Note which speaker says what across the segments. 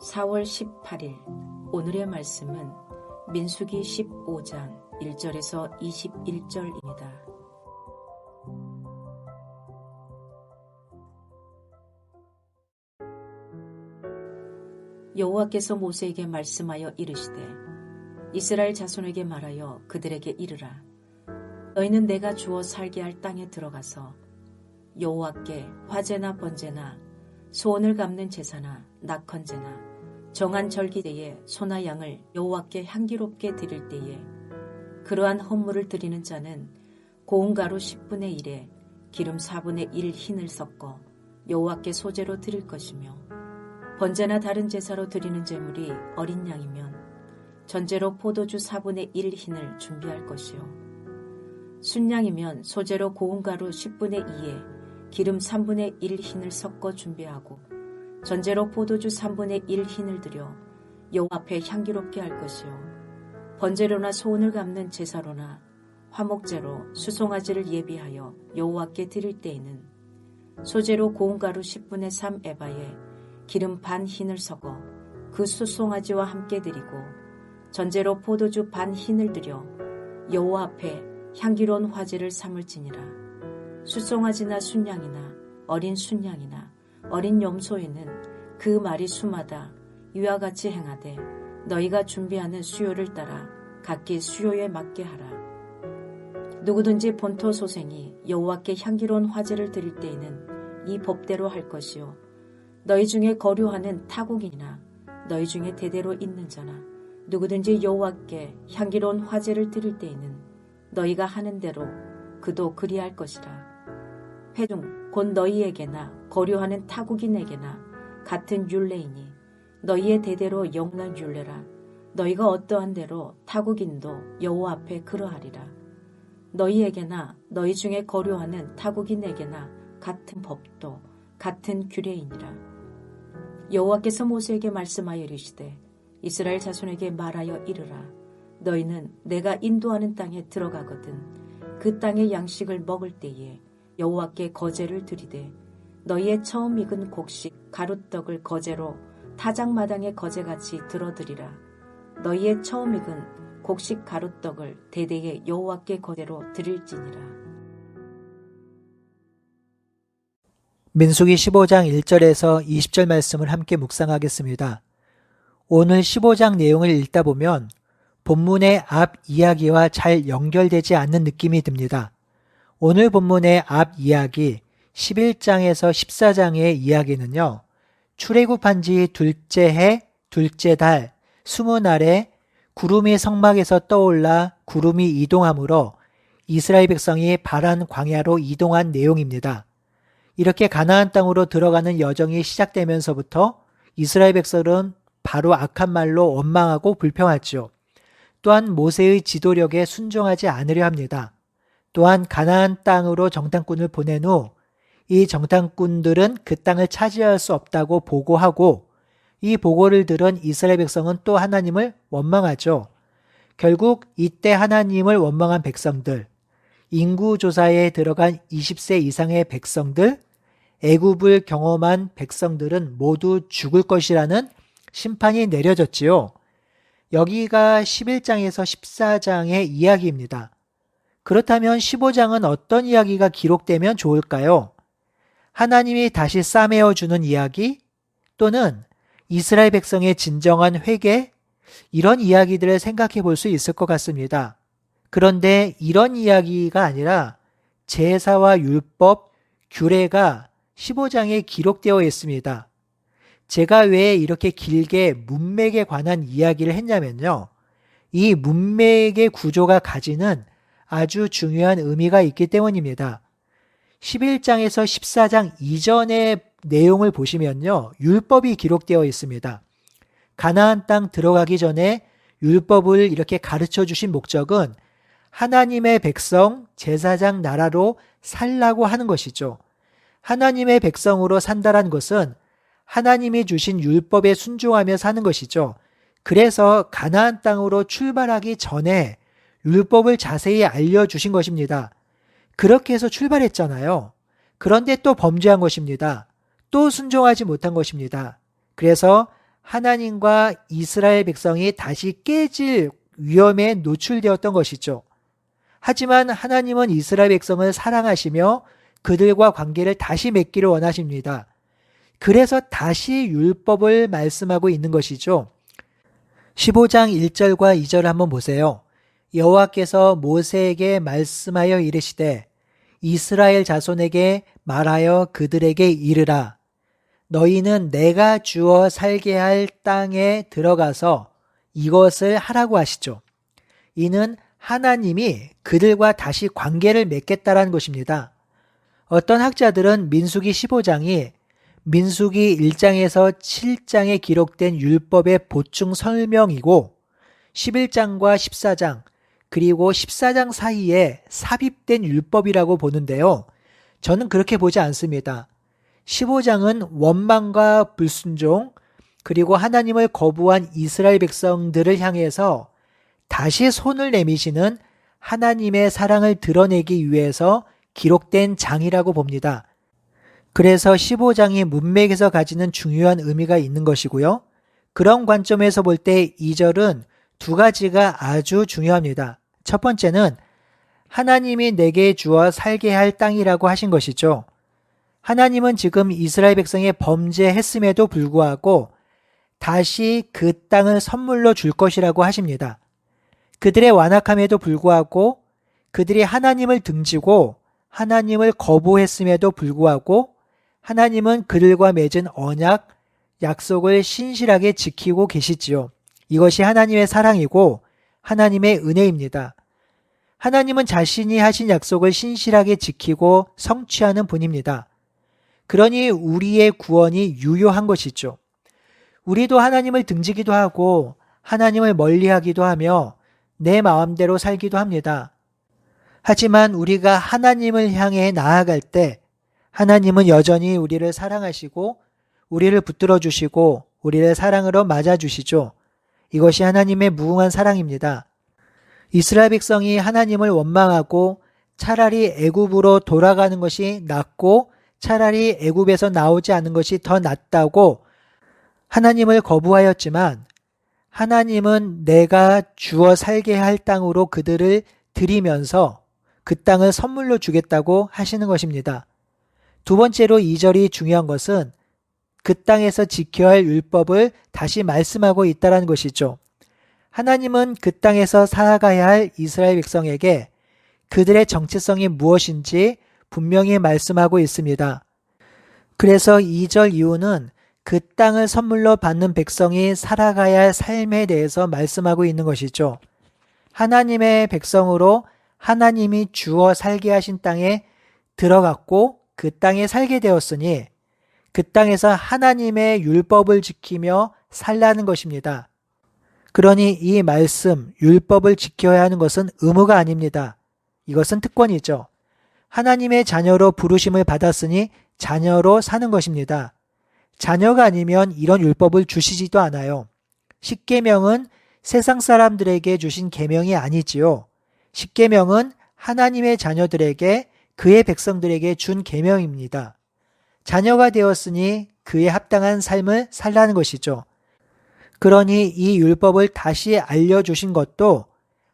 Speaker 1: 4월 18일 오늘의 말씀은 민수기 15장 1절에서 21절입니다. 여호와께서 모세에게 말씀하여 이르시되 이스라엘 자손에게 말하여 그들에게 이르라. 너희는 내가 주어 살게 할 땅에 들어가서 여호와께 화제나 번제나 소원을 갚는 제사나 낙헌제나 정한 절기때에 소나 양을 여호와께 향기롭게 드릴 때에 그러한 헌물을 드리는 자는 고운 가루 10분의 1에 기름 4분의 1 흰을 섞어 여호와께 소제로 드릴 것이며 번제나 다른 제사로 드리는 제물이 어린 양이면 전제로 포도주 4분의 1 흰을 준비할 것이요 순양이면 소제로 고운 가루 10분의 2에 기름 3분의 1 흰을 섞어 준비하고 전제로 포도주 3분의 1 흰을 들여 여호와 앞에 향기롭게 할 것이요 번제로나 소원을 갚는 제사로나 화목제로 수송아지를 예비하여 여호와께 드릴 때에는 소제로 고운 가루 10분의 3 에바에 기름 반 흰을 섞어 그 수송아지와 함께 드리고 전제로 포도주 반 흰을 들여 여호와 앞에 향기로운 화제를 삼을지니라. 수송아지나 순양이나 어린 순양이나 어린 염소에는 그 말이 수마다 이와 같이 행하되 너희가 준비하는 수요를 따라 각기 수요에 맞게 하라. 누구든지 본토 소생이 여호와께 향기로운 화제를 드릴 때에는 이 법대로 할 것이요 너희 중에 거류하는 타국인이나 너희 중에 대대로 있는 자나 누구든지 여호와께 향기로운 화제를 드릴 때에는 너희가 하는 대로 그도 그리할 것이라. 회중 곧 너희에게나 거류하는 타국인에게나 같은 율례이니 너희의 대대로 영원한 율례라. 너희가 어떠한 대로 타국인도 여호와 앞에 그러하리라. 너희에게나 너희 중에 거류하는 타국인에게나 같은 법도 같은 규례이니라. 여호와께서 모세에게 말씀하여 이르시되 이스라엘 자손에게 말하여 이르라. 너희는 내가 인도하는 땅에 들어가거든 그 땅의 양식을 먹을 때에 여호와께 거제를 드리되 너희의 처음 익은 곡식 가루떡을 거제로 타작마당의 거제같이 들어드리라. 너희의 처음 익은 곡식 가루떡을 대대에 여호와께 거제로 드릴지니라.
Speaker 2: 민수기 15장 1절에서 20절 말씀을 함께 묵상하겠습니다. 오늘 15장 내용을 읽다 보면 본문의 앞 이야기와 잘 연결되지 않는 느낌이 듭니다. 오늘 본문의 앞 이야기 11장에서 14장의 이야기는요. 출애굽한 지 둘째 해, 둘째 달, 20날에 구름이 성막에서 떠올라 구름이 이동함으로 이스라엘 백성이 바란 광야로 이동한 내용입니다. 이렇게 가나안 땅으로 들어가는 여정이 시작되면서부터 이스라엘 백성은 바로 악한 말로 원망하고 불평하죠. 또한 모세의 지도력에 순종하지 않으려 합니다. 또한 가나안 땅으로 정탐꾼을 보낸 후 이 정탐꾼들은 그 땅을 차지할 수 없다고 보고하고 이 보고를 들은 이스라엘 백성은 또 하나님을 원망하죠. 결국 이때 하나님을 원망한 백성들, 인구조사에 들어간 20세 이상의 백성들, 애굽을 경험한 백성들은 모두 죽을 것이라는 심판이 내려졌지요. 여기가 11장에서 14장의 이야기입니다. 그렇다면 15장은 어떤 이야기가 기록되면 좋을까요? 하나님이 다시 싸매어 주는 이야기 또는 이스라엘 백성의 진정한 회개 이런 이야기들을 생각해 볼 수 있을 것 같습니다. 그런데 이런 이야기가 아니라 제사와 율법, 규례가 15장에 기록되어 있습니다. 제가 왜 이렇게 길게 문맥에 관한 이야기를 했냐면요. 이 문맥의 구조가 가지는 아주 중요한 의미가 있기 때문입니다. 11장에서 14장 이전의 내용을 보시면요. 율법이 기록되어 있습니다. 가나안 땅 들어가기 전에 율법을 이렇게 가르쳐 주신 목적은 하나님의 백성, 제사장 나라로 살라고 하는 것이죠. 하나님의 백성으로 산다란 것은 하나님이 주신 율법에 순종하며 사는 것이죠. 그래서 가나안 땅으로 출발하기 전에 율법을 자세히 알려주신 것입니다. 그렇게 해서 출발했잖아요. 그런데 또 범죄한 것입니다. 또 순종하지 못한 것입니다. 그래서 하나님과 이스라엘 백성이 다시 깨질 위험에 노출되었던 것이죠. 하지만 하나님은 이스라엘 백성을 사랑하시며 그들과 관계를 다시 맺기를 원하십니다. 그래서 다시 율법을 말씀하고 있는 것이죠. 15장 1절과 2절을 한번 보세요. 여호와께서 모세에게 말씀하여 이르시되 이스라엘 자손에게 말하여 그들에게 이르라. 너희는 내가 주어 살게 할 땅에 들어가서 이것을 하라고 하시죠. 이는 하나님이 그들과 다시 관계를 맺겠다라는 것입니다. 어떤 학자들은 민수기 15장이 민수기 1장에서 7장에 기록된 율법의 보충 설명이고 11장과 14장 그리고 14장 사이에 삽입된 율법이라고 보는데요. 저는 그렇게 보지 않습니다. 15장은 원망과 불순종 그리고 하나님을 거부한 이스라엘 백성들을 향해서 다시 손을 내미시는 하나님의 사랑을 드러내기 위해서 기록된 장이라고 봅니다. 그래서 15장이 문맥에서 가지는 중요한 의미가 있는 것이고요. 그런 관점에서 볼 때 2절은 두 가지가 아주 중요합니다. 첫 번째는 하나님이 내게 주어 살게 할 땅이라고 하신 것이죠. 하나님은 지금 이스라엘 백성이 범죄했음에도 불구하고 다시 그 땅을 선물로 줄 것이라고 하십니다. 그들의 완악함에도 불구하고 그들이 하나님을 등지고 하나님을 거부했음에도 불구하고 하나님은 그들과 맺은 언약, 약속을 신실하게 지키고 계시지요. 이것이 하나님의 사랑이고 하나님의 은혜입니다. 하나님은 자신이 하신 약속을 신실하게 지키고 성취하는 분입니다. 그러니 우리의 구원이 유효한 것이죠. 우리도 하나님을 등지기도 하고 하나님을 멀리하기도 하며 내 마음대로 살기도 합니다. 하지만 우리가 하나님을 향해 나아갈 때 하나님은 여전히 우리를 사랑하시고 우리를 붙들어 주시고 우리를 사랑으로 맞아주시죠. 이것이 하나님의 무궁한 사랑입니다. 이스라엘 백성이 하나님을 원망하고 차라리 애굽으로 돌아가는 것이 낫고 차라리 애굽에서 나오지 않은 것이 더 낫다고 하나님을 거부하였지만 하나님은 내가 주어 살게 할 땅으로 그들을 들이면서 그 땅을 선물로 주겠다고 하시는 것입니다. 두 번째로 2절이 중요한 것은 그 땅에서 지켜야 할 율법을 다시 말씀하고 있다는 것이죠. 하나님은 그 땅에서 살아가야 할 이스라엘 백성에게 그들의 정체성이 무엇인지 분명히 말씀하고 있습니다. 그래서 2절 이후는 그 땅을 선물로 받는 백성이 살아가야 할 삶에 대해서 말씀하고 있는 것이죠. 하나님의 백성으로 하나님이 주어 살게 하신 땅에 들어갔고 그 땅에 살게 되었으니 그 땅에서 하나님의 율법을 지키며 살라는 것입니다. 그러니 이 말씀, 율법을 지켜야 하는 것은 의무가 아닙니다. 이것은 특권이죠. 하나님의 자녀로 부르심을 받았으니 자녀로 사는 것입니다. 자녀가 아니면 이런 율법을 주시지도 않아요. 십계명은 세상 사람들에게 주신 계명이 아니지요. 십계명은 하나님의 자녀들에게 그의 백성들에게 준 계명입니다. 자녀가 되었으니 그에 합당한 삶을 살라는 것이죠. 그러니 이 율법을 다시 알려주신 것도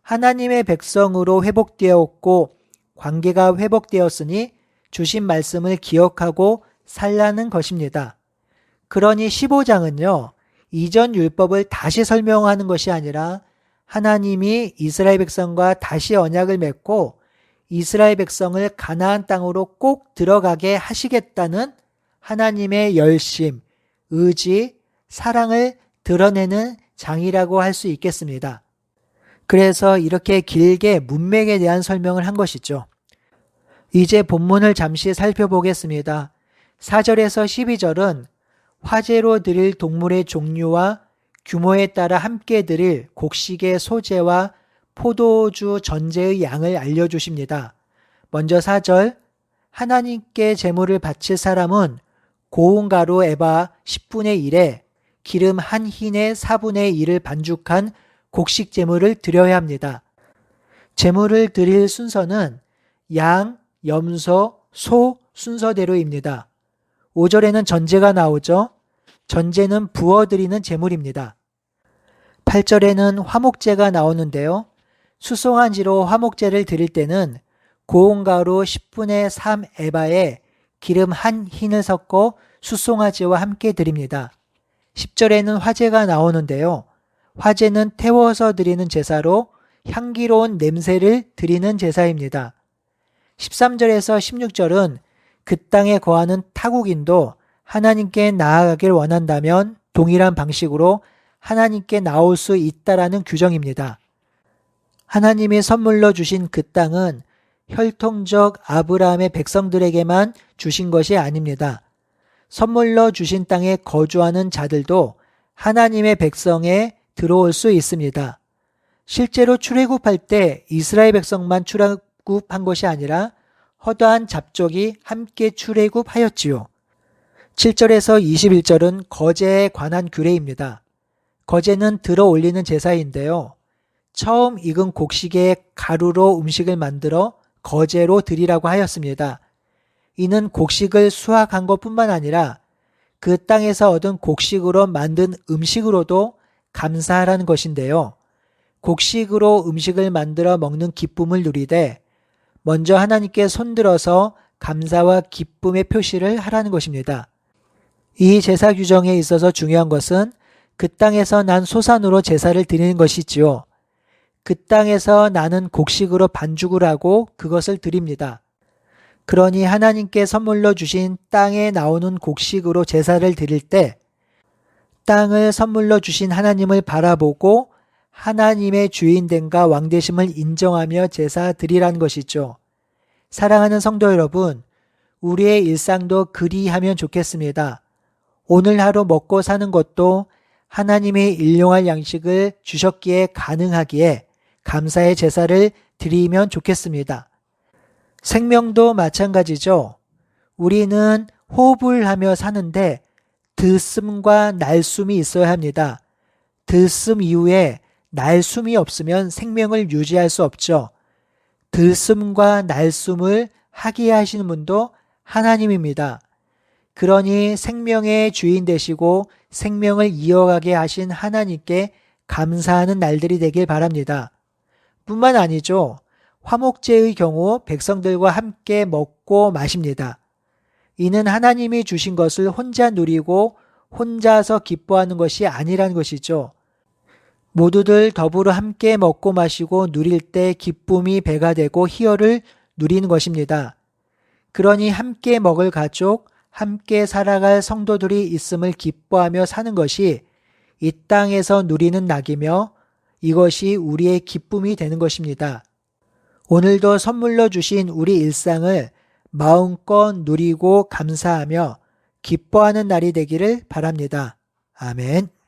Speaker 2: 하나님의 백성으로 회복되었고 관계가 회복되었으니 주신 말씀을 기억하고 살라는 것입니다. 그러니 15장은요. 이전 율법을 다시 설명하는 것이 아니라 하나님이 이스라엘 백성과 다시 언약을 맺고 이스라엘 백성을 가나안 땅으로 꼭 들어가게 하시겠다는 하나님의 열심, 의지, 사랑을 드러내는 장이라고 할 수 있겠습니다. 그래서 이렇게 길게 문맥에 대한 설명을 한 것이죠. 이제 본문을 잠시 살펴보겠습니다. 4절에서 12절은 화제로 드릴 동물의 종류와 규모에 따라 함께 드릴 곡식의 소재와 포도주 전제의 양을 알려주십니다. 먼저 4절, 하나님께 제물을 바칠 사람은 고운 가루 에바 10분의 1에 기름 한 흰의 4분의 1을 반죽한 곡식 제물을 드려야 합니다. 제물을 드릴 순서는 양, 염소, 소 순서대로입니다. 5절에는 전제가 나오죠. 전제는 부어드리는 제물입니다. 8절에는 화목제가 나오는데요. 수송아지로 화목제를 드릴 때는 고운 가루 10분의 3 에바에 기름 한 흰을 섞어 수송아지와 함께 드립니다. 10절에는 화제가 나오는데요. 화제는 태워서 드리는 제사로 향기로운 냄새를 드리는 제사입니다. 13절에서 16절은 그 땅에 거하는 타국인도 하나님께 나아가길 원한다면 동일한 방식으로 하나님께 나올 수 있다라는 규정입니다. 하나님이 선물로 주신 그 땅은 혈통적 아브라함의 백성들에게만 주신 것이 아닙니다. 선물로 주신 땅에 거주하는 자들도 하나님의 백성에 들어올 수 있습니다. 실제로 출애굽할 때 이스라엘 백성만 출애굽한 것이 아니라 허다한 잡족이 함께 출애굽하였지요. 7절에서 21절은 거제에 관한 규례입니다. 거제는 들어 올리는 제사인데요. 처음 익은 곡식에 가루로 음식을 만들어 거제로 드리라고 하였습니다. 이는 곡식을 수확한 것뿐만 아니라 그 땅에서 얻은 곡식으로 만든 음식으로도 감사하라는 것인데요. 곡식으로 음식을 만들어 먹는 기쁨을 누리되 먼저 하나님께 손들어서 감사와 기쁨의 표시를 하라는 것입니다. 이 제사 규정에 있어서 중요한 것은 그 땅에서 난 소산으로 제사를 드리는 것이지요. 그 땅에서 나는 곡식으로 반죽을 하고 그것을 드립니다. 그러니 하나님께 선물로 주신 땅에 나오는 곡식으로 제사를 드릴 때 땅을 선물로 주신 하나님을 바라보고 하나님의 주인됨과 왕되심을 인정하며 제사 드리라는 것이죠. 사랑하는 성도 여러분, 우리의 일상도 그리하면 좋겠습니다. 오늘 하루 먹고 사는 것도 하나님의 일용할 양식을 주셨기에 가능하기에 감사의 제사를 드리면 좋겠습니다. 생명도 마찬가지죠. 우리는 호흡을 하며 사는데 들숨과 날숨이 있어야 합니다. 들숨 이후에 날숨이 없으면 생명을 유지할 수 없죠. 들숨과 날숨을 하게 하시는 분도 하나님입니다. 그러니 생명의 주인 되시고 생명을 이어가게 하신 하나님께 감사하는 날들이 되길 바랍니다. 뿐만 아니죠. 화목제의 경우 백성들과 함께 먹고 마십니다. 이는 하나님이 주신 것을 혼자 누리고 혼자서 기뻐하는 것이 아니라는 것이죠. 모두들 더불어 함께 먹고 마시고 누릴 때 기쁨이 배가 되고 희열을 누리는 것입니다. 그러니 함께 먹을 가족, 함께 살아갈 성도들이 있음을 기뻐하며 사는 것이 이 땅에서 누리는 낙이며 이것이 우리의 기쁨이 되는 것입니다. 오늘도 선물로 주신 우리 일상을 마음껏 누리고 감사하며 기뻐하는 날이 되기를 바랍니다. 아멘.